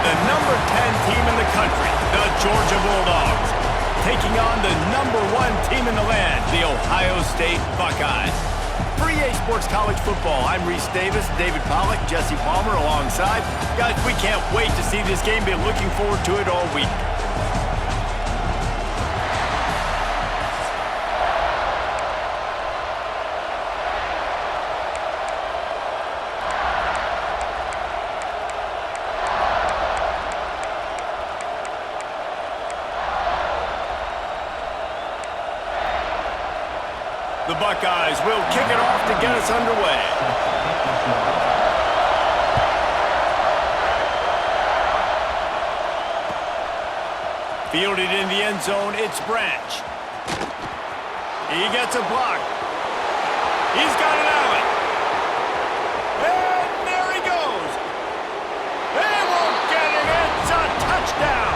the number 10 team in the country, the Georgia Bulldogs, taking on the number 1 team in the land, the Ohio State Buckeyes. For EA Sports College Football, I'm Reese Davis, David Pollack, Jesse Palmer alongside. Guys, we can't wait to see this game. Been looking forward to it all week. The Buckeyes will kick it off to get us underway. Fielded in the end zone, it's Branch. He gets a block. He's got an alley. And there he goes. They won't get it. It's a touchdown.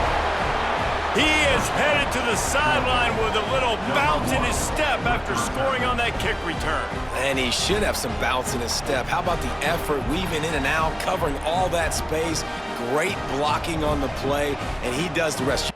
He is headed to the sideline with a little bounce in his step after scoring on that kick return. And he should have some bounce in his step. How about the effort, weaving in and out, covering all that space. Great blocking on the play, and he does the rest.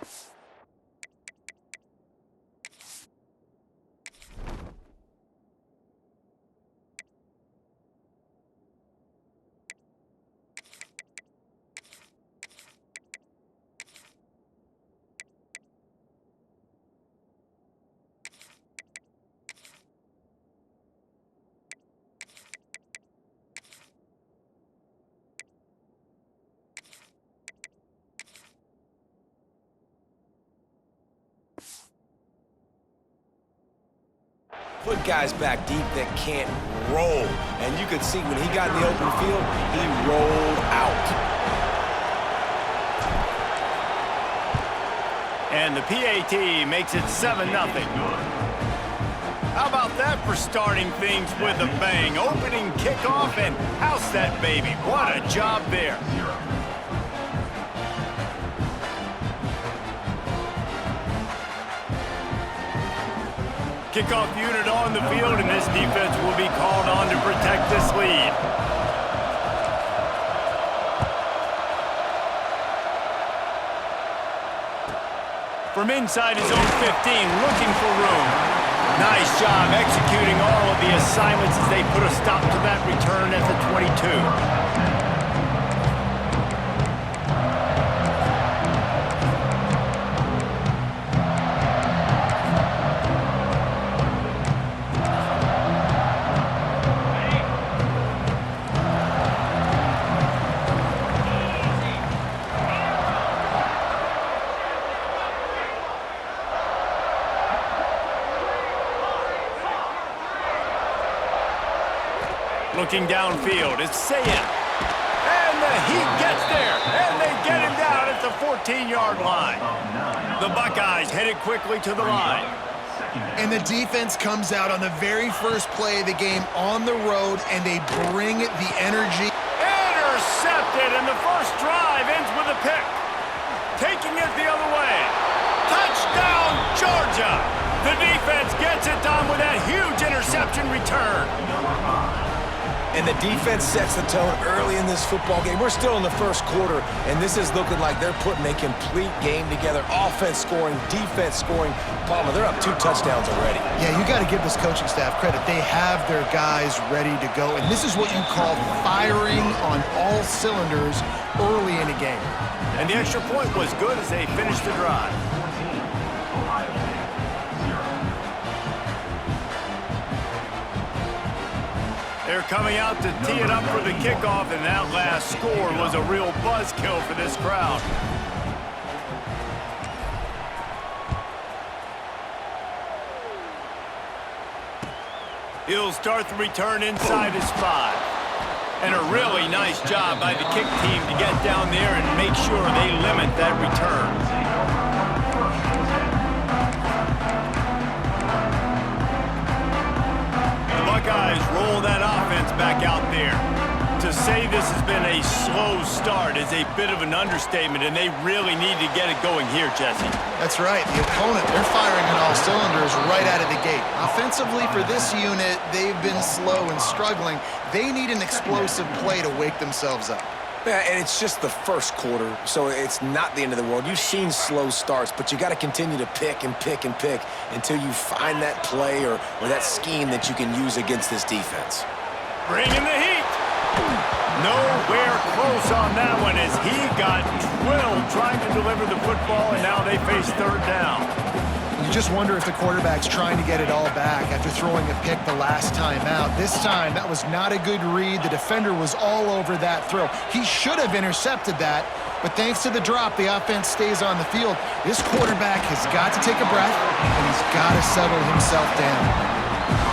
Put guys back deep that can't roll. And you could see when he got in the open field, he rolled out. And the PAT makes it 7-0. How about that for starting things with a bang? Opening kickoff and house that baby. What a job there. Kickoff unit on the field, and this defense will be called on to protect this lead. From inside his own 15, looking for room. Nice job executing all of the assignments as they put a stop to that return at the 22. Looking downfield, it's Saying. And the Heat gets there, and they get him down at the 14-yard line. The Buckeyes headed quickly to the line. And the defense comes out on the very first play of the game on the road, and they bring the energy. Intercepted, and the first drive ends with a pick. Taking it the other way. Touchdown, Georgia! The defense gets it done with that huge interception return. And the defense sets the tone early in this football game. We're still in the first quarter, and this is looking like they're putting a complete game together. Offense scoring, defense scoring. Palmer, they're up 2 touchdowns already. Yeah, you got to give this coaching staff credit. They have their guys ready to go, and this is what you call firing on all cylinders early in a game. And the extra point was good as they finished the drive. They're coming out to tee it up for the kickoff, and that last score was a real buzzkill for this crowd. He'll start the return inside his 5. And a really nice job by the kick team to get down there and make sure they limit that return. Buckeyes roll that offense back out there. To say this has been a slow start is a bit of an understatement, and they really need to get it going here, Jesse. That's right. The opponent, they're firing on all cylinders right out of the gate. Offensively, for this unit, they've been slow and struggling. They need an explosive play to wake themselves up. Yeah, and it's just the first quarter, so it's not the end of the world. You've seen slow starts, but you got to continue to pick and pick and pick until you find that play or that scheme that you can use against this defense. Bringing the heat. Nowhere close on that one as he got drilled trying to deliver the football, and now they face third down. You just wonder if the quarterback's trying to get it all back after throwing a pick the last time out. This time, that was not a good read. The defender was all over that throw. He should have intercepted that, but thanks to the drop, the offense stays on the field. This quarterback has got to take a breath, and he's got to settle himself down.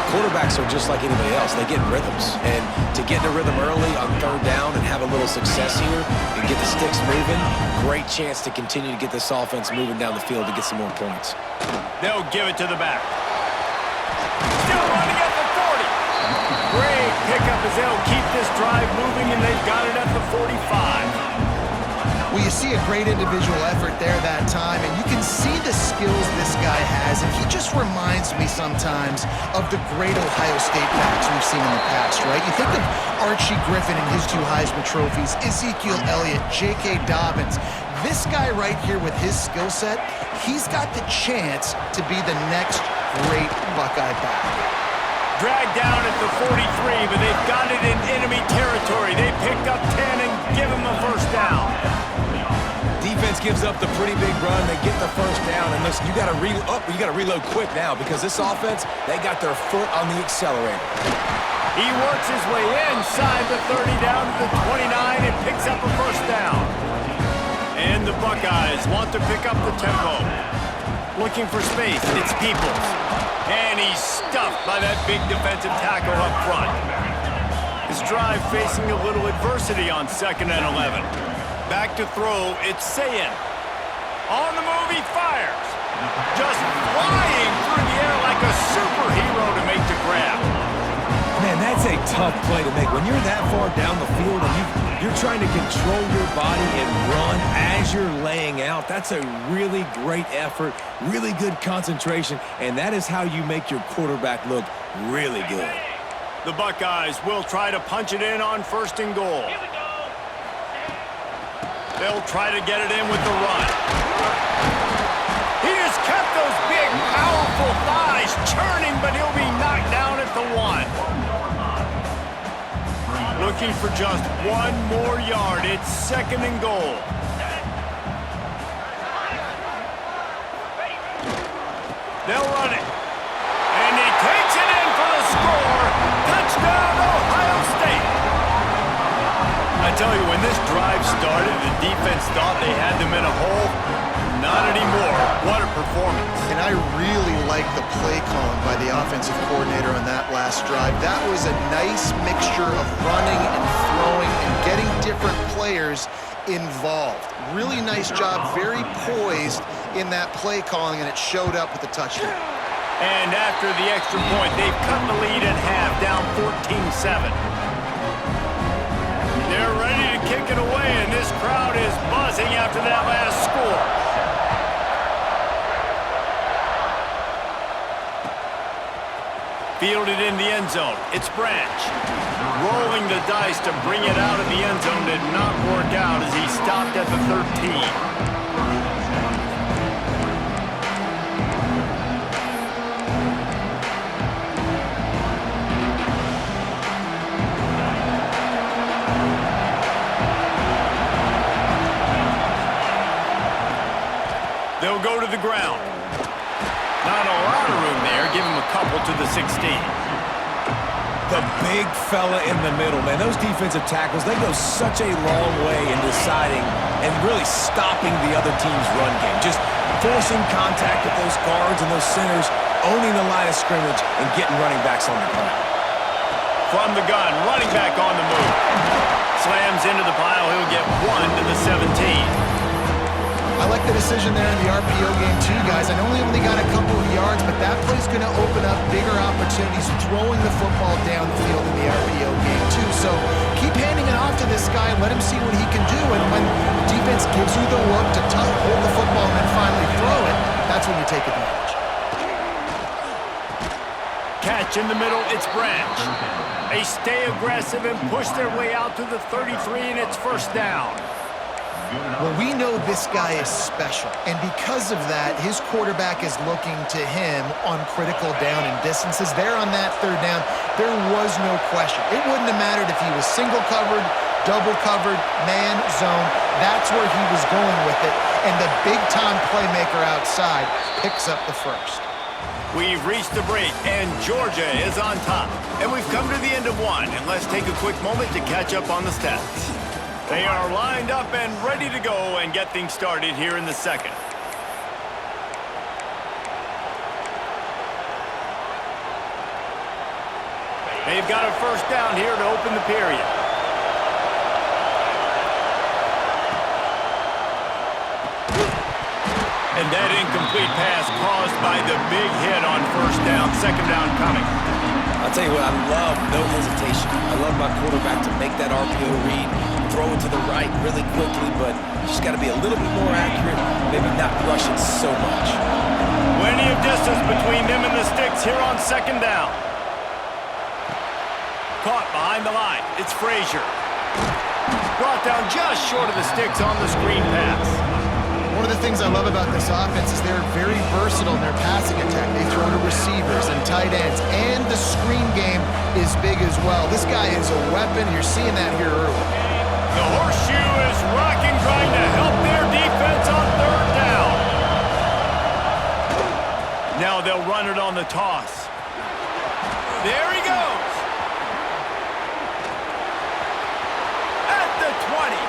Quarterbacks are just like anybody else. They get rhythms. And to get in a rhythm early on third down and have a little success here and get the sticks moving, great chance to continue to get this offense moving down the field to get some more points. They'll give it to the back. Still running at the 40. Great pickup as they'll keep this drive moving, and they've got it at the 45. Well, you see a great individual effort there that time, and you can see the skills this guy has, and he just reminds me sometimes of the great Ohio State backs we've seen in the past, right? You think of Archie Griffin and his 2 Heisman trophies, Ezekiel Elliott, J.K. Dobbins. This guy right here with his skill set, he's got the chance to be the next great Buckeye back. Dragged down at the 43, but they've got it in enemy territory. They pick up 10 and give him a first down. Defense gives up the pretty big run. They get the first down, and listen, you got to reload quick now because this offense, they got their foot on the accelerator. He works his way inside the 30 down to the 29 and picks up a first down. And the Buckeyes want to pick up the tempo. Looking for space, it's Peoples. And he's stuffed by that big defensive tackle up front. His drive facing a little adversity on 2nd and 11. Back to throw, it's Sayin. On the move, he fires. Just flying through the air like a superhero to make the grab. Man, that's a tough play to make. When you're that far down the field and you're trying to control your body and run as you're laying out, that's a really great effort, really good concentration, and that is how you make your quarterback look really good. The Buckeyes will try to punch it in on 1st and goal. They'll try to get it in with the run. He just kept those big, powerful thighs churning, but he'll be knocked down at the 1. Looking for just 1 more yard. It's 2nd and goal. They'll run it. And he takes it in for the score. Touchdown, Ohio State. I tell you, when this drive started, the defense thought they had them in a hole. Not anymore. What a performance. And I really like the play calling by the offensive coordinator on that last drive. That was a nice mixture of running and throwing and getting different players involved. Really nice job, very poised in that play calling, and it showed up with the touchdown. And after the extra point, they've cut the lead in half, down 14-7. They're ready to kick it away, and this crowd is buzzing after that last score. Fielded in the end zone. It's Branch. Rolling the dice to bring it out of the end zone did not work out as he stopped at the 13. They'll go to the ground. Not a lot of room there. Give him a couple to the 16. The big fella in the middle, man. Those defensive tackles, they go such a long way in deciding and really stopping the other team's run game. Just forcing contact with those guards and those centers, owning the line of scrimmage, and getting running backs on the ground. From the gun, running back on the move. Slams into the pile. He'll get 1 to the 17. I like the decision there in the RPO game too, guys. I know he only got a couple of yards, but that play's going to open up bigger opportunities throwing the football down the field in the RPO game too. So keep handing it off to this guy, let him see what he can do, and when the defense gives you the look to hold the football and then finally throw it, that's when you take advantage. Catch in the middle, it's Branch. They stay aggressive and push their way out to the 33, and it's first down. Well, we know this guy is special, and because of that, his quarterback is looking to him on critical down and distances. There on that third down, there was no question. It wouldn't have mattered if he was single covered, double covered, man, zone. That's where he was going with it, and the big-time playmaker outside picks up the first. We've reached the break, and Georgia is on top. And we've come to the end of one, and let's take a quick moment to catch up on the stats. They are lined up and ready to go and get things started here in the second. They've got a first down here to open the period. And that incomplete pass caused by the big hit on first down, second down coming. I'll tell you what, I love no hesitation. I love my quarterback to make that RPO read, throw it to the right really quickly, but just got to be a little bit more accurate, maybe not rush it so much. Plenty of distance between them and the sticks here on second down. Caught behind the line. It's Frazier. Brought down just short of the sticks on the screen pass. One of the things I love about this offense is they're very versatile in their passing attack. They throw to receivers and tight ends, and the screen game is big as well. This guy is a weapon. You're seeing that here early. The horseshoe is rocking, trying to help their defense on third down. Now they'll run it on the toss. There he goes. At the 20.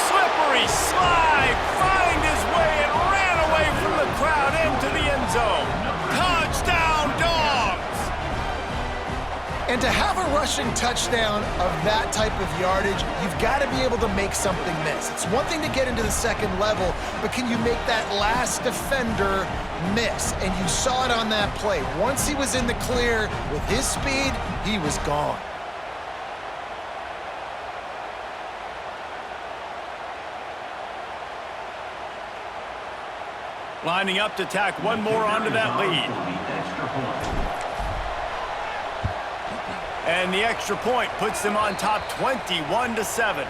Slippery slide, find his way and ran away from the crowd into the end zone. Touchdown, Dogs! And to have a rushing touchdown of that type of yardage, you've got to be able to make something miss. It's one thing to get into the second level, but can you make that last defender miss? And you saw it on that play. Once he was in the clear with his speed, he was gone. Lining up to tack one more onto that lead. And the extra point puts them on top 21-7.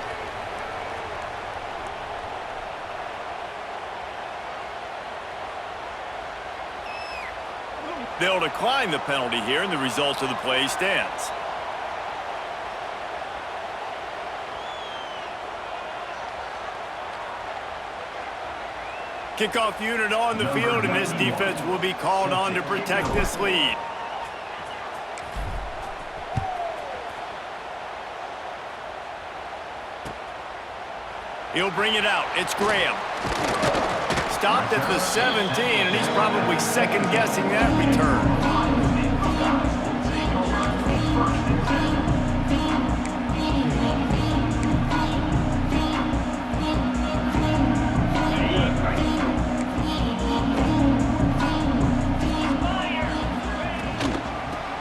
They'll decline the penalty here, and the result of the play stands. Kickoff unit on the field, and this defense will be called on to protect this lead. He'll bring it out. It's Graham. Stopped at the 17, and he's probably second-guessing that return.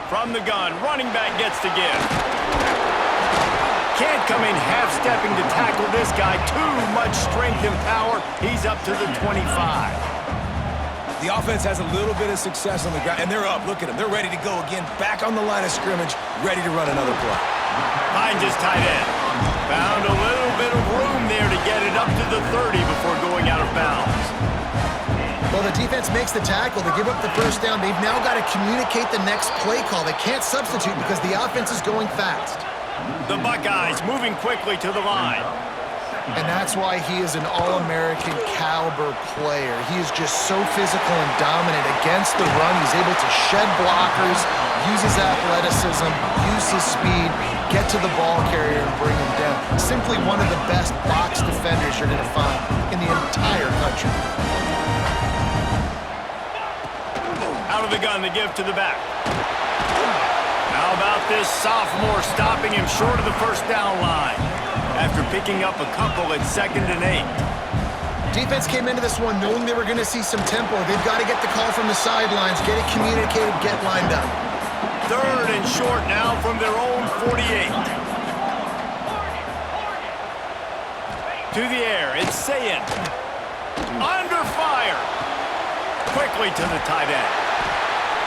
From the gun, running back gets to give. Can't come in half-stepping to tackle this guy. Too much strength and power. He's up to the 25. The offense has a little bit of success on the ground, and they're up. Look at them. They're ready to go again. Back on the line of scrimmage, ready to run another play. Finds his tight end. Found a little bit of room there to get it up to the 30 before going out of bounds. Well, the defense makes the tackle. They give up the first down. They've now got to communicate the next play call. They can't substitute because the offense is going fast. The Buckeyes moving quickly to the line. And that's why he is an All-American caliber player. He is just so physical and dominant against the run. He's able to shed blockers, use his athleticism, use his speed, get to the ball carrier and bring him down. Simply one of the best box defenders you're going to find in the entire country. Out of the gun to give to the back. How about this sophomore stopping him short of the first down line after picking up a couple at 2nd and 8. Defense came into this one knowing they were going to see some tempo. They've got to get the call from the sidelines, get it communicated, get lined up. 3rd and short now from their own 48. To the air, it's Sayin. Under fire. Quickly to the tight end.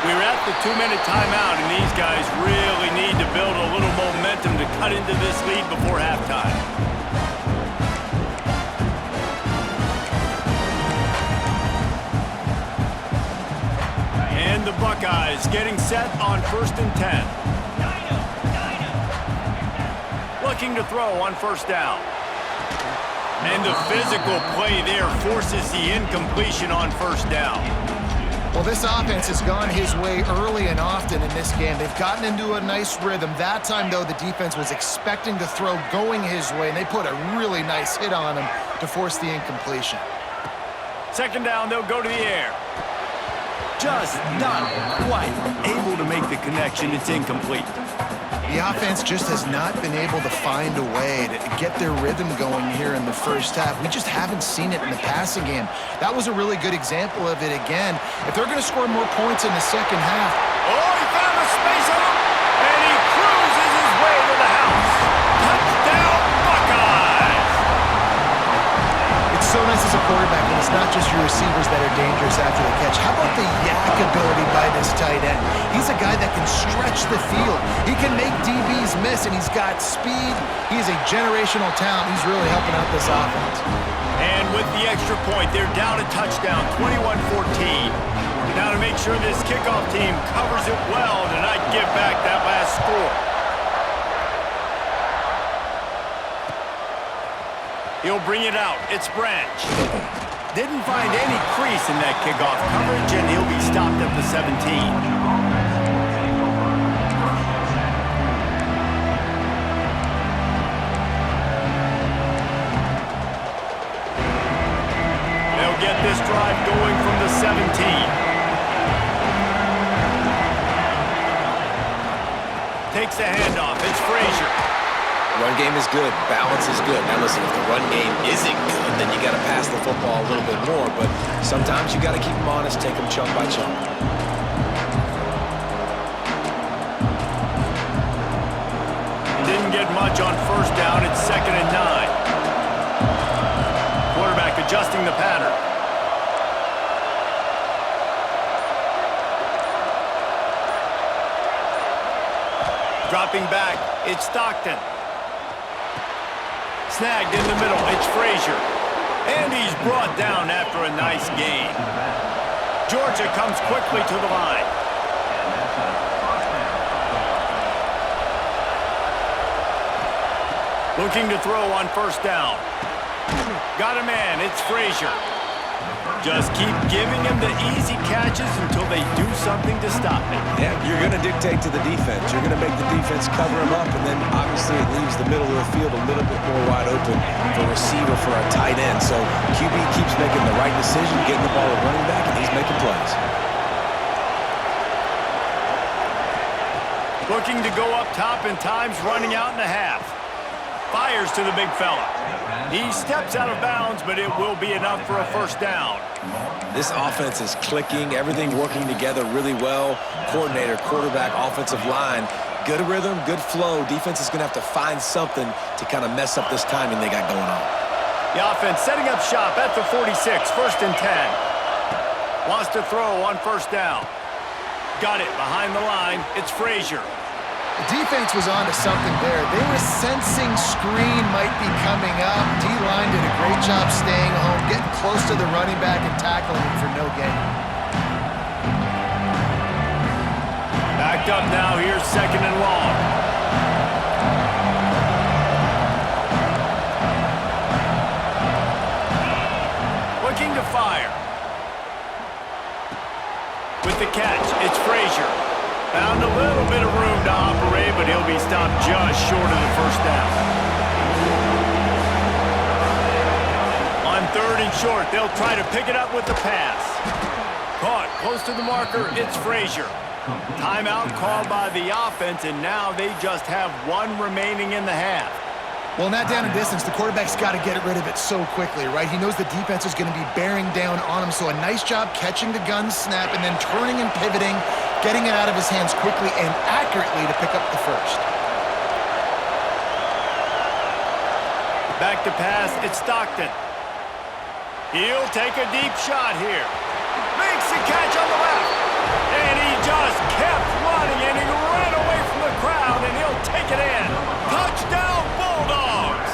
We're at the 2-minute timeout, and these guys really need to build a little momentum to cut into this lead before halftime. And the Buckeyes getting set on 1st and 10. Looking to throw on 1st down. And the physical play there forces the incompletion on 1st down. Well, this offense has gone his way early and often in this game. They've gotten into a nice rhythm. That time, though, the defense was expecting to throw going his way, and they put a really nice hit on him to force the incompletion. 2nd down, they'll go to the air. Just not quite able to make the connection. It's incomplete. The offense just has not been able to find a way to get their rhythm going here in the first half. We just haven't seen it in the passing game. That was a really good example of it again. If they're going to score more points in the second half. Oh, he found a space on him, and he cruises his way to the house. Touchdown, Buckeyes! It's so nice as a quarterback when it's not just your receivers that are dangerous after the catch. How about the yak ability by this tight end? He's a guy that can stretch the field. He can make DBs miss, and he's got speed. He's a generational talent. He's really helping out this offense. And with the extra point, they're down a touchdown, 21-14. Now to make sure this kickoff team covers it well to not give back that last score. He'll bring it out. It's Branch. Didn't find any crease in that kickoff coverage, and he'll be stopped at the 17. Get this drive going from the 17. Takes the handoff. It's Frazier. Run game is good. Balance is good. Now listen, if the run game isn't good, then you got to pass the football a little bit more. But sometimes you got to keep them honest, take them chunk by chunk. Didn't get much on 1st down. It's 2nd and 9. Quarterback adjusting the pattern. Dropping back, it's Stockton. Snagged in the middle, it's Frazier. And he's brought down after a nice gain. Georgia comes quickly to the line. Looking to throw on 1st down. Got a man, it's Frazier. Just keep giving him the easy catches until they do something to stop it. Yeah, you're going to dictate to the defense. You're going to make the defense cover him up, and then obviously it leaves the middle of the field a little bit more wide open for a receiver, for a tight end. So QB keeps making the right decision, getting the ball to running back, and he's making plays. Looking to go up top, and time's running out in the half. Fires to the big fella. He steps out of bounds, but it will be enough for a 1st down. This offense is clicking, everything working together really well. Coordinator, quarterback, offensive line, good rhythm, good flow. Defense is going to have to find something to kind of mess up this timing they got going on. The offense setting up shop at the 46, 1st and 10. Wants to throw on 1st down. Got it behind the line. It's Frazier. The defense was onto something there. They were sensing screen might be coming up. D-line did a great job staying home, getting close to the running back and tackling him for no gain. Backed up now. Here's 2nd and long. Looking to fire. With the catch, it's Frazier. Found a little bit of room to operate, but he'll be stopped just short of the 1st down. On 3rd and short, they'll try to pick it up with the pass. Caught close to the marker, it's Frazier. Timeout called by the offense, and now they just have 1 remaining in the half. Well, in that down and distance, the quarterback's got to get rid of it so quickly, right? He knows the defense is going to be bearing down on him, so a nice job catching the gun snap and then turning and pivoting, getting it out of his hands quickly and accurately to pick up the 1st. Back to pass, it's Stockton. He'll take a deep shot here. Makes the catch on the left. And he just kept running, and he ran away from the crowd, and he'll take it in. Touchdown, Bulldogs!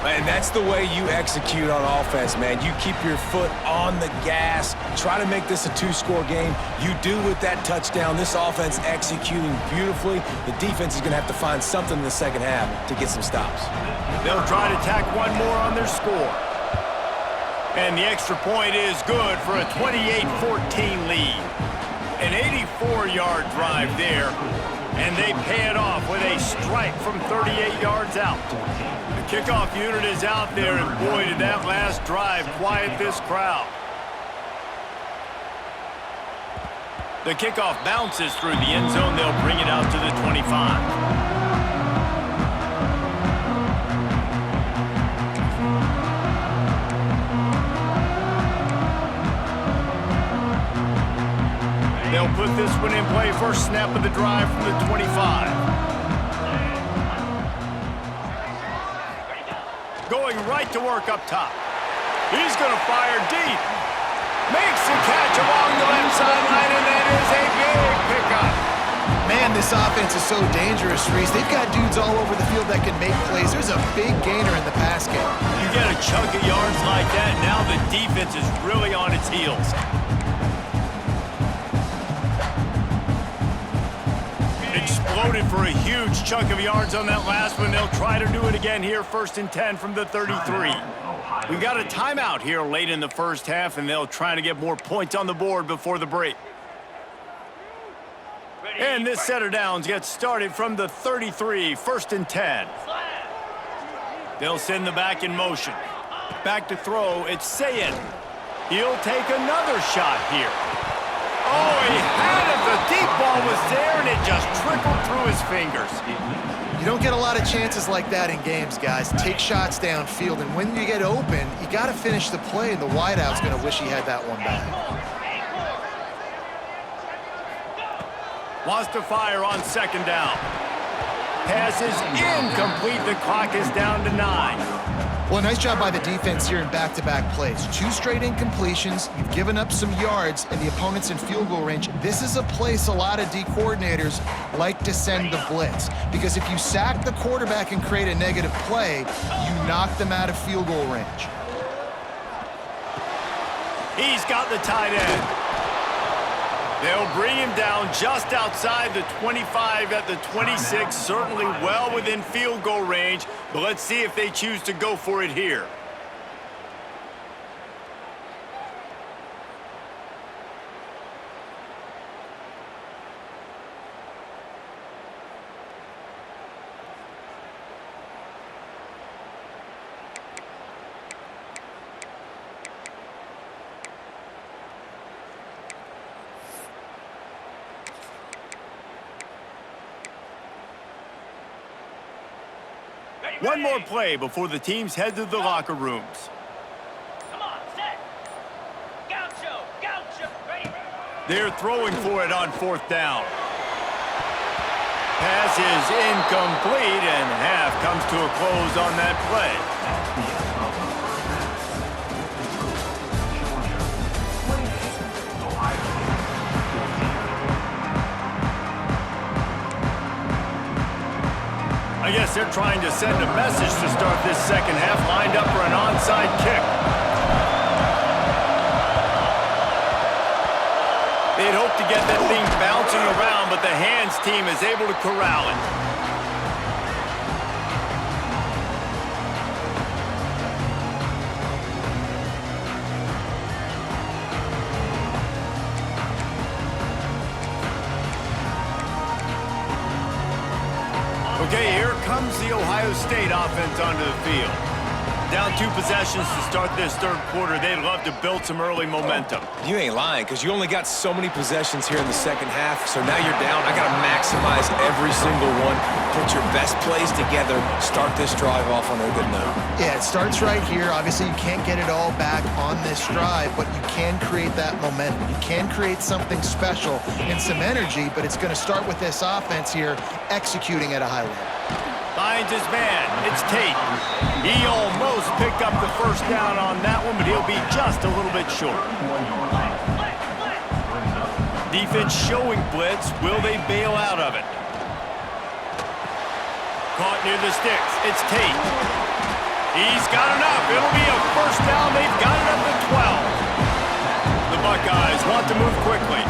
And that's the way you execute on offense, man. You keep your foot on the gas, try to make this a two-score game. You do with that touchdown. This offense executing beautifully. The defense is going to have to find something in the second half to get some stops. They'll try to tack one more on their score. And the extra point is good for a 28-14 lead. An 84-yard drive there, and they pay it off with a strike from 38 yards out. The kickoff unit is out there, and boy, did that last drive quiet this crowd. The kickoff bounces through the end zone. They'll bring it out to the 25. They'll put this one in play. First snap of the drive from the 25. Going right to work up top. He's going to fire deep. Makes the catch along the left sideline, and that is a big pickup. Man, this offense is so dangerous, Reese. They've got dudes all over the field that can make plays. There's a big gainer in the pass game. You get a chunk of yards like that, now the defense is really on its heels. Exploded for a huge chunk of yards on that last one. They'll try to do it again here, 1st and 10 from the 33. We've got a timeout here late in the first half, and they'll try to get more points on the board before the break. And this set of downs gets started from the 33, 1st and 10. They'll send the back in motion. Back to throw, it's Sayin. He'll take another shot here. Oh, he had it. The deep ball was there, and it just trickled through his fingers. You don't get a lot of chances like that in games, guys. Take shots downfield, and when you get open, you got to finish the play, and the wideout's going to wish he had that one back. Wants to fire on 2nd down. Pass is incomplete. The clock is down to 9. Well, nice job by the defense here in back-to-back plays. 2 straight incompletions, you've given up some yards, and the opponent's in field goal range. This is a place a lot of D coordinators like to send the blitz, because if you sack the quarterback and create a negative play, you knock them out of field goal range. He's got the tight end. They'll bring him down just outside the 25 at the 26, certainly well within field goal range, but let's see if they choose to go for it here. One more play before the teams head to the locker rooms. Come on, set. Gaucho, gaucho. Ready. They're throwing for it on 4th down. Pass is incomplete, and half comes to a close on that play. I guess they're trying to send a message to start this second half, lined up for an onside kick. They'd hope to get that thing bouncing around, but the hands team is able to corral it. Okay, here comes the Ohio State offense onto the field. Down 2 possessions to start this 3rd quarter. They'd love to build some early momentum. You ain't lying, because you only got so many possessions here in the second half, so now you're down. I got to maximize every single one, put your best plays together, start this drive off on a good note. Yeah, it starts right here. Obviously, you can't get it all back on this drive, but you can create that momentum. You can create something special and some energy, but it's going to start with this offense here executing at a high level. Finds his man. It's Tate. He almost picked up the 1st down on that one, but he'll be just a little bit short. Defense showing blitz. Will they bail out of it? Caught near the sticks. It's Tate. He's got enough. It'll be a first down. They've got it up to 12. The Buckeyes want to move quickly.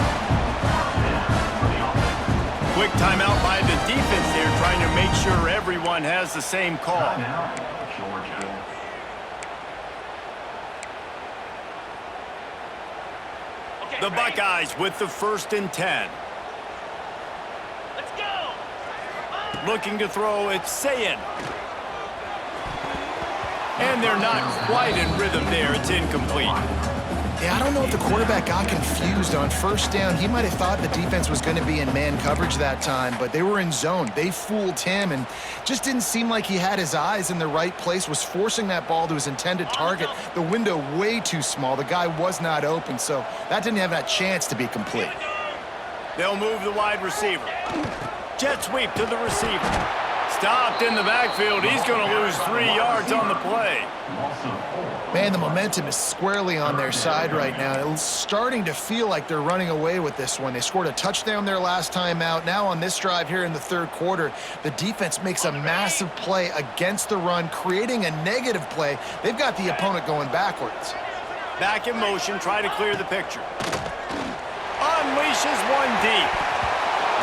Quick timeout by the defense there, trying to make sure everyone has the same call. The Buckeyes with the 1st and 10. Let's go. Looking to throw, it's Sayin. And they're not quite in rhythm there. It's incomplete. Yeah, I don't know if the quarterback got confused on 1st down. He might have thought the defense was going to be in man coverage that time, but they were in zone. They fooled him and just didn't seem like he had his eyes in the right place, was forcing that ball to his intended target. The window way too small. The guy was not open, so that didn't have that chance to be complete. They'll move the wide receiver. Jet sweep to the receiver. Stopped in the backfield. He's going to lose 3 yards on the play. Man, the momentum is squarely on their side right now. It's starting to feel like they're running away with this one. They scored a touchdown their last time out. Now on this drive here in the 3rd quarter, the defense makes a massive play against the run, creating a negative play. They've got the opponent going backwards. Back in motion, try to clear the picture. Unleashes one deep.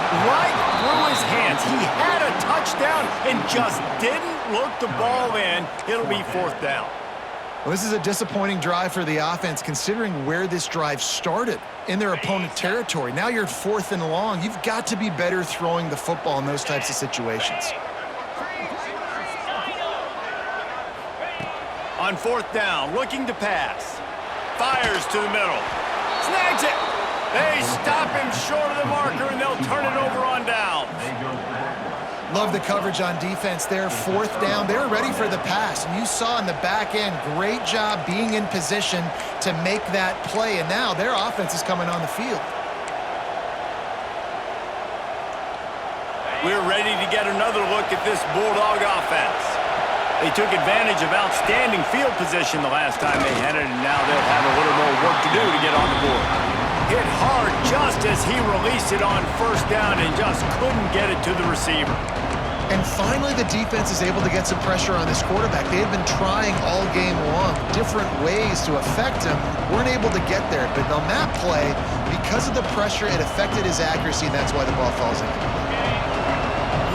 Right through his hands. He had a touchdown and just didn't look the ball in. It'll be 4th down. Well, this is a disappointing drive for the offense, considering where this drive started in their opponent territory. Now you're at 4th and long. You've got to be better throwing the football in those types of situations. On 4th down, looking to pass. Fires to the middle. Snags it. They stop him short of the marker, and they'll turn it over on down. Love the coverage on defense there. 4th down. They were ready for the pass, and you saw in the back end, great job being in position to make that play, and now their offense is coming on the field. We're ready to get another look at this Bulldog offense. They took advantage of outstanding field position the last time they had it, and now they'll have a little more work to do to get on the board. Hit hard just as he released it on 1st down and just couldn't get it to the receiver. And finally, the defense is able to get some pressure on this quarterback. They had been trying all game long, different ways to affect him. Weren't able to get there, but on that play, because of the pressure, it affected his accuracy, and that's why the ball falls incomplete.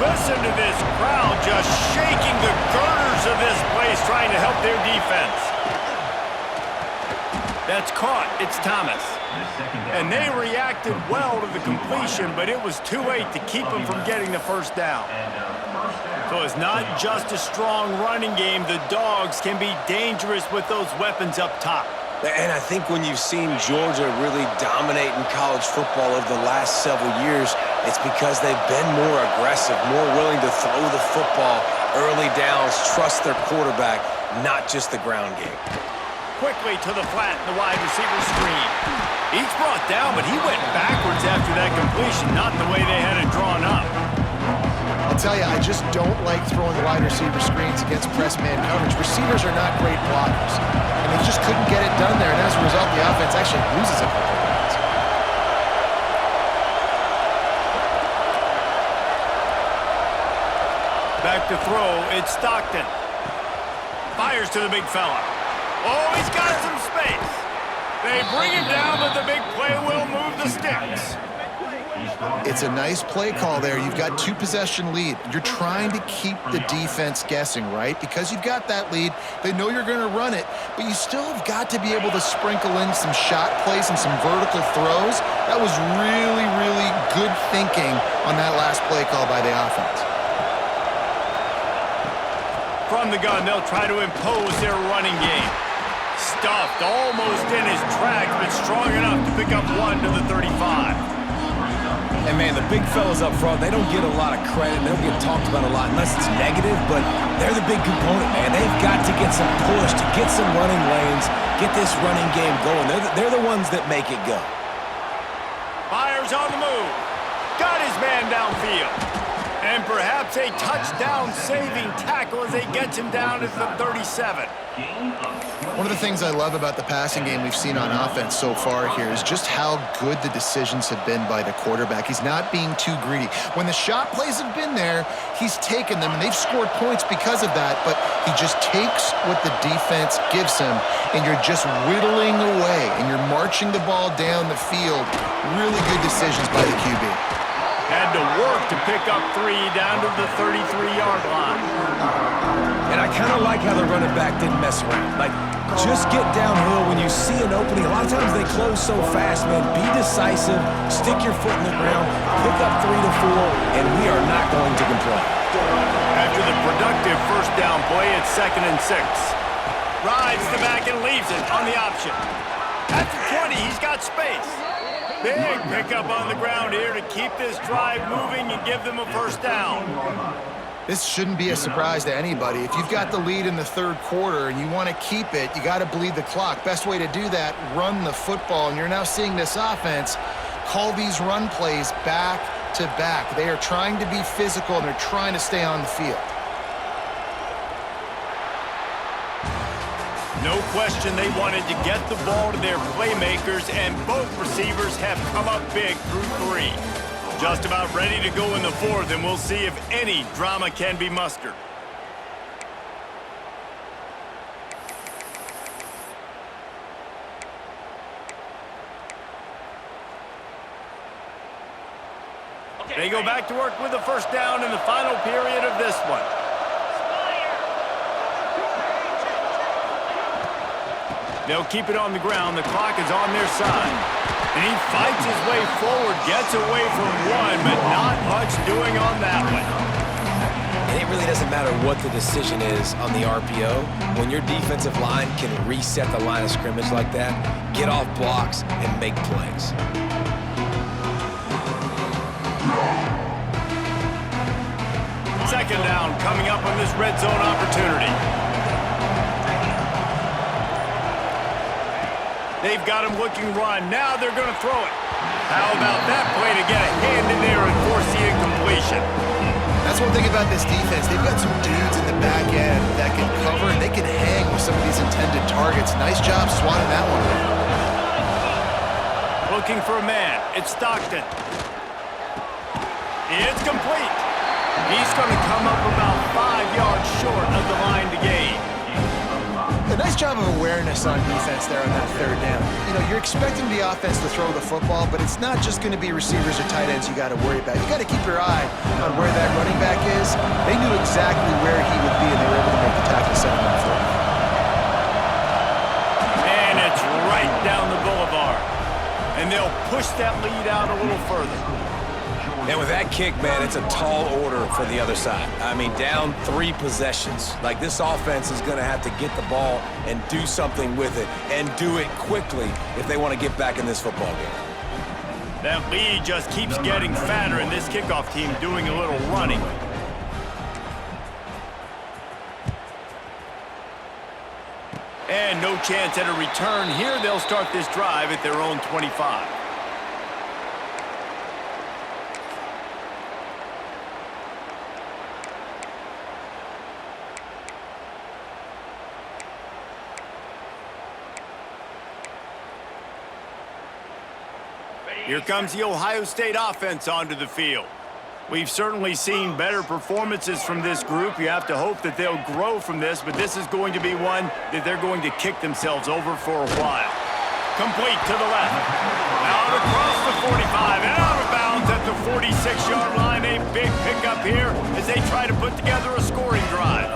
Listen to this crowd just shaking the girders of this place, trying to help their defense. That's caught. It's Thomas. And they reacted well to the completion, but it was too late to keep them from getting the 1st down. So it's not just a strong running game. The Dogs can be dangerous with those weapons up top. And I think when you've seen Georgia really dominate in college football over the last several years, it's because they've been more aggressive, more willing to throw the football early downs, trust their quarterback, not just the ground game. Quickly to the flat, the wide receiver screen. He's brought down, but he went backwards after that completion, not the way they had it drawn up. I'll tell you, I just don't like throwing wide receiver screens against press man coverage. Receivers are not great blockers, and they just couldn't get it done there, and as a result, the offense actually loses a couple of yards. Back to throw, it's Stockton. Fires to the big fella. Oh, he's got some space. They bring him down, but the big play will move the sticks. It's a nice play call there. You've got 2-possession lead. You're trying to keep the defense guessing, right? Because you've got that lead, they know you're going to run it, but you still have got to be able to sprinkle in some shot plays and some vertical throws. That was really, really good thinking on that last play call by the offense. From the gun, they'll try to impose their running game. Stuffed almost in his track, but strong enough to pick up 1 to the 35. And, man, the big fellas up front, they don't get a lot of credit. They don't get talked about a lot unless it's negative, but they're the big component, man. They've got to get some push, to get some running lanes, get this running game going. They're the ones that make it go. Fires on the move. Got his man downfield. And perhaps a touchdown-saving tackle as they get him down to the 37. One of the things I love about the passing game we've seen on offense so far here is just how good the decisions have been by the quarterback. He's not being too greedy. When the shot plays have been there, he's taken them, and they've scored points because of that, but he just takes what the defense gives him, and you're just whittling away, and you're marching the ball down the field. Really good decisions by the QB. Had to work to pick up 3 down to the 33-yard line. And I kind of like how the running back didn't mess around. Like, just get downhill when you see an opening. A lot of times they close so fast, man. Be decisive, stick your foot in the ground, pick up 3 to 4, and we are not going to complain. After the productive first down play, it's 2nd and 6. Rides the back and leaves it on the option. At the 20, he's got space. Big pickup on the ground here to keep this drive moving and give them a first down. This shouldn't be a surprise to anybody. If you've got the lead in the third quarter and you want to keep it, you got to bleed the clock. Best way to do that, run the football. And you're now seeing this offense call these run plays back to back. They are trying to be physical, and they're trying to stay on the field. No question they wanted to get the ball to their playmakers, and both receivers have come up big through 3. Just about ready to go in the 4th, and we'll see if any drama can be mustered. They go back to work with the first down in the final period of this one. They'll keep it on the ground. The clock is on their side. And he fights his way forward, gets away from 1, but not much doing on that one. And it really doesn't matter what the decision is on the RPO. When your defensive line can reset the line of scrimmage like that, get off blocks and make plays. Second down coming up on this red zone opportunity. They've got him looking run. Now they're going to throw it. How about that play to get a hand in there and force the incompletion? That's one thing about this defense. They've got some dudes in the back end that can cover, and they can hang with some of these intended targets. Nice job swatting that one. Looking for a man. It's Stockton. It's complete. He's going to come up about 5 yards short of the line to gain. A nice job of awareness on defense there on that third down. You know, you're expecting the offense to throw the football, but it's not just going to be receivers or tight ends you got to worry about. You got to keep your eye on where that running back is. They knew exactly where he would be, and they were able to make the tackle 7 on 4. And it's right down the boulevard. And they'll push that lead out a little further. And with that kick, man, it's a tall order for the other side. I mean, down 3 possessions. Like, this offense is going to have to get the ball and do something with it, and do it quickly if they want to get back in this football game. That lead just keeps getting fatter, and this kickoff team doing a little running. And no chance at a return here. They'll start this drive at their own 25. Here comes the Ohio State offense onto the field. We've certainly seen better performances from this group. You have to hope that they'll grow from this, but this is going to be one that they're going to kick themselves over for a while. Complete to the left. Out across the 45 and out of bounds at the 46-yard line. A big pickup here as they try to put together a scoring drive.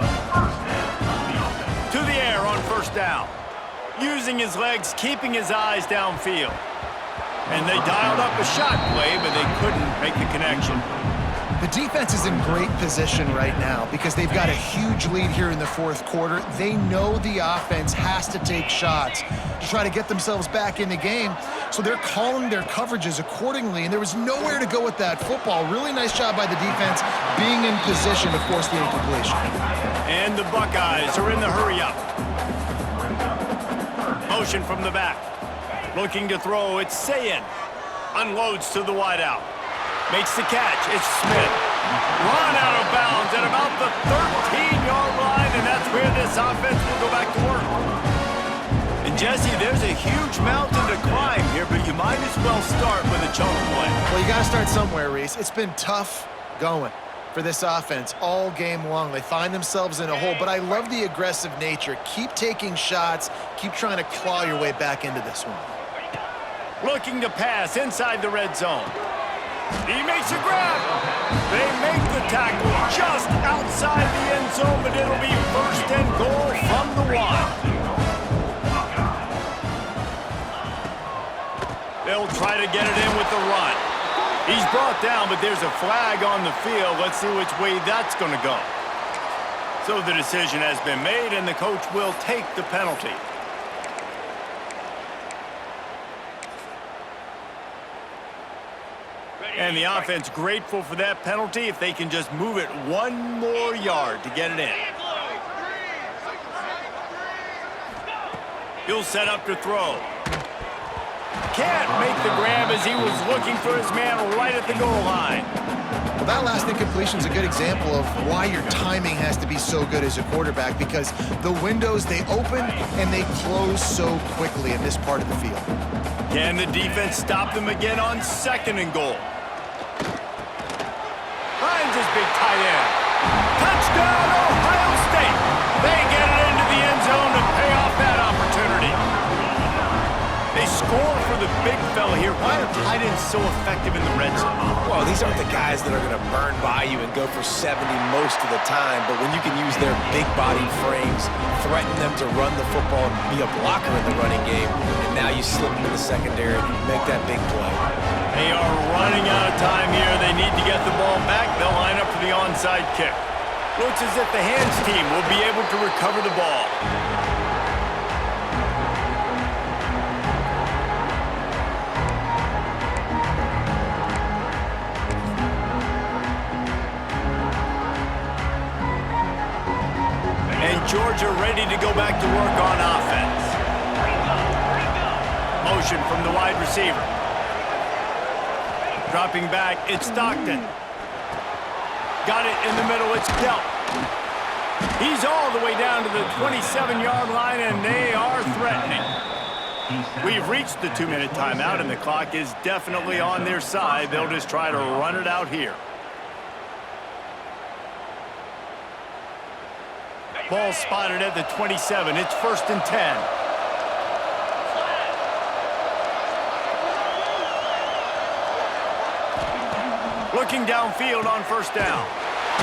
To the air on first down. Using his legs, keeping his eyes downfield. And they dialed up a shot play, but they couldn't make the connection. The defense is in great position right now because they've got a huge lead here in the fourth quarter. They know the offense has to take shots to try to get themselves back in the game, so they're calling their coverages accordingly, and there was nowhere to go with that football. Really nice job by the defense being in position to force the incompletion. And the Buckeyes are in the hurry-up. Motion from the back. Looking to throw, it's Sayin. Unloads to the wideout. Makes the catch, it's Smith. Run out of bounds at about the 13-yard line, and that's where this offense will go back to work. And Jesse, there's a huge mountain to climb here, but you might as well start with a chunk play. Well, you got to start somewhere, Reese. It's been tough going for this offense all game long. They find themselves in a hole, but I love the aggressive nature. Keep taking shots. Keep trying to claw your way back into this one. Looking to pass inside the red zone. He makes a grab. They make the tackle just outside the end zone, but it'll be first and goal from the 1. They'll try to get it in with the run. He's brought down, but there's a flag on the field. Let's see which way that's going to go. So the decision has been made, and the coach will take the penalty. And the offense grateful for that penalty if they can just move it one more yard to get it in. He'll set up to throw. Can't make the grab as he was looking for his man right at the goal line. Well, that last incompletion is a good example of why your timing has to be so good as a quarterback, because the windows, they open and they close so quickly in this part of the field. Can the defense stop them again on 2nd and goal? Finds his big tight end. Touchdown, Ohio State. They get it into the end zone to pay off that opportunity. They score for the big fella here. Why are tight ends so effective in the red zone? Well, these aren't the guys that are going to burn by you and go for 70 most of the time, but when you can use their big-bodied frames, threaten them to run the football and be a blocker in the running game, and now you slip them in the secondary, make that big play. They are running out of time here. They need to get the ball back. They'll line up for the onside kick. Looks as if the hands team will be able to recover the ball. Georgia ready to go back to work on offense. Motion from the wide receiver. Dropping back, it's Stockton. Got it in the middle, it's Delp. He's all the way down to the 27-yard line, and they are threatening. We've reached the 2-minute timeout, and the clock is definitely on their side. They'll just try to run it out here. Ball spotted at the 27. It's 1st and 10. Looking downfield on 1st down.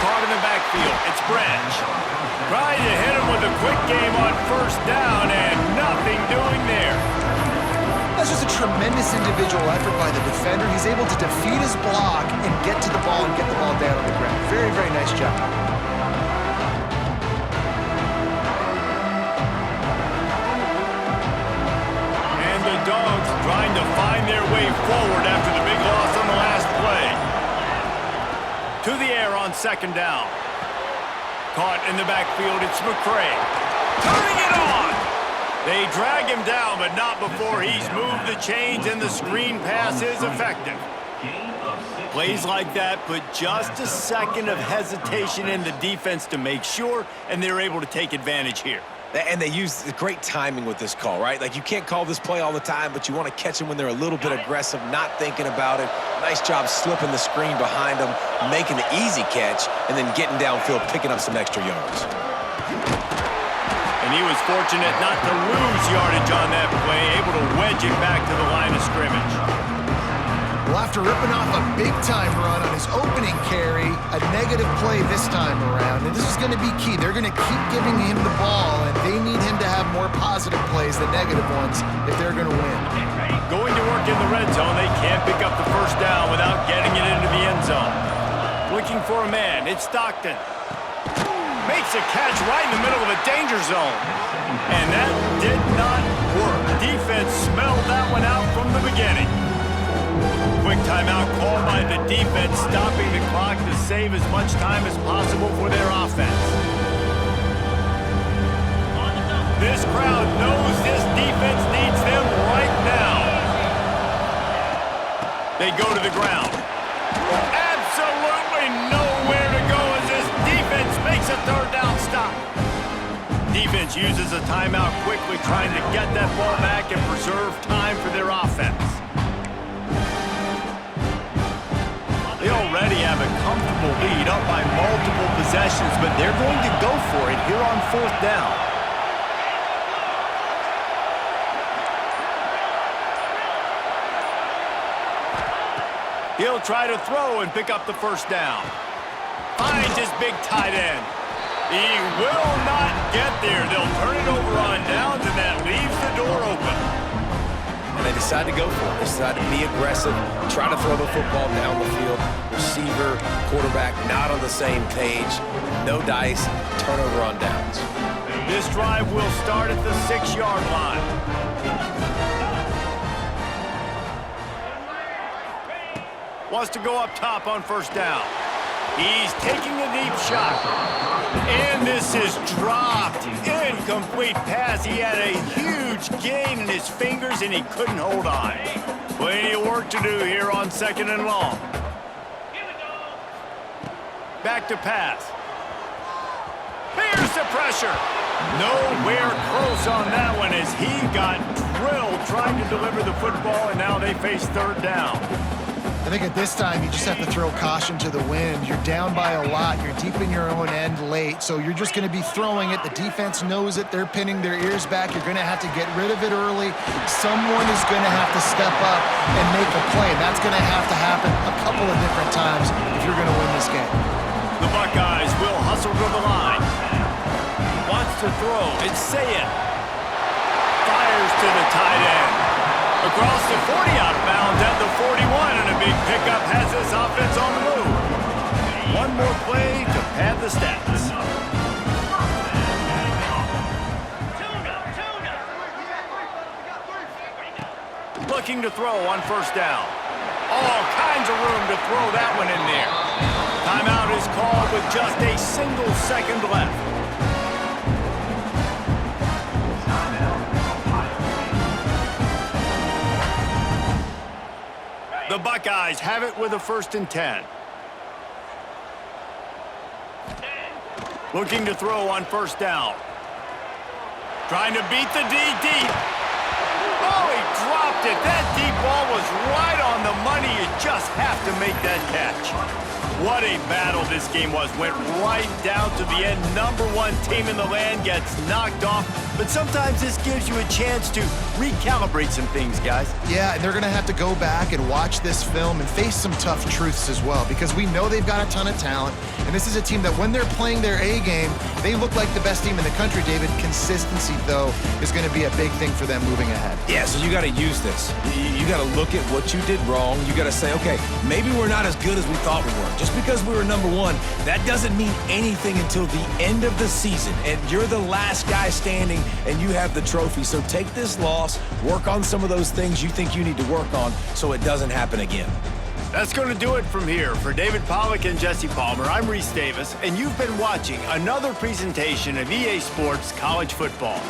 Caught in the backfield. It's Branch. Trying to hit him with a quick game on 1st down, and nothing doing there. That's just a tremendous individual effort by the defender. He's able to defeat his block and get to the ball and get the ball down on the ground. Very, very nice job. Dogs trying to find their way forward after the big loss on the last play. To the air on 2nd down. Caught in the backfield, it's McCray. Turning it on! They drag him down, but not before he's moved the chains, and the screen pass is effective. Plays like that put just a second of hesitation in the defense to make sure, and they're able to take advantage here. And they use great timing with this call, right? Like, you can't call this play all the time, but you want to catch them when they're a little bit aggressive, not thinking about it. Nice job slipping the screen behind them, making the easy catch, and then getting downfield, picking up some extra yards. And he was fortunate not to lose yardage on that play, able to wedge it back to the line of scrimmage. Well, after ripping off a big-time run on his opening carry, a negative play this time around, and this is going to be key. They're going to keep giving him the ball, and they need him to have more positive plays than negative ones if they're going to win. Going to work in the red zone, they can't pick up the 1st down without getting it into the end zone. Looking for a man, it's Stockton. Makes a catch right in the middle of a danger zone. And that did not work. Defense smelled that one out from the beginning. Quick timeout called by the defense, stopping the clock to save as much time as possible for their offense. This crowd knows this defense needs them right now. They go to the ground. Absolutely no Defense uses a timeout quickly, trying to get that ball back and preserve time for their offense. They already have a comfortable lead, up by multiple possessions, but they're going to go for it here on 4th down. He'll try to throw and pick up the 1st down. Finds his big tight end. He will not get there. They'll turn it over on downs, and that leaves the door open. And they decide to go for it. They decide to be aggressive, try to throw the football down the field. Receiver, quarterback, not on the same page. No dice, turnover on downs. This drive will start at the 6-yard line. Wants to go up top on 1st down. He's taking a deep shot. And this is dropped. Incomplete pass. He had a huge gain in his fingers, and he couldn't hold on. Plenty of work to do here on 2nd and long. Back to pass. Here's the pressure. Nowhere close on that one as he got drilled trying to deliver the football, and now they face 3rd down. I think at this time, you just have to throw caution to the wind. You're down by a lot. You're deep in your own end late, so you're just going to be throwing it. The defense knows it. They're pinning their ears back. You're going to have to get rid of it early. Someone is going to have to step up and make a play. That's going to have to happen a couple of different times if you're going to win this game. The Buckeyes will hustle to the line. Wants to throw. It's Sayed. Fires to the tight end. Across the 40, out of bounds at the 41, and a big pickup has this offense on the move. One more play to pad the stats. Looking to throw on 1st down. All kinds of room to throw that one in there. Timeout is called with just a single second left. The Buckeyes have it with a 1st and 10. Looking to throw on 1st down. Trying to beat the D deep. Oh, he dropped it. That deep ball was right on the money. You just have to make that catch. What a battle this game was. Went right down to the end. #1 team in the land gets knocked off. But sometimes this gives you a chance to recalibrate some things, guys. Yeah, and they're going to have to go back and watch this film and face some tough truths as well, because we know they've got a ton of talent, and this is a team that when they're playing their A game, they look like the best team in the country, David. Consistency, though, is going to be a big thing for them moving ahead. Yeah, so you got to use this. You got to look at what you did wrong. You got to say, okay, maybe we're not as good as we thought we were. Just because we were #1, that doesn't mean anything until the end of the season, and you're the last guy standing, and you have the trophy. So take this loss, work on some of those things you think you need to work on so it doesn't happen again. That's going to do it from here. For David Pollack and Jesse Palmer, I'm Reese Davis, and you've been watching another presentation of EA Sports College Football.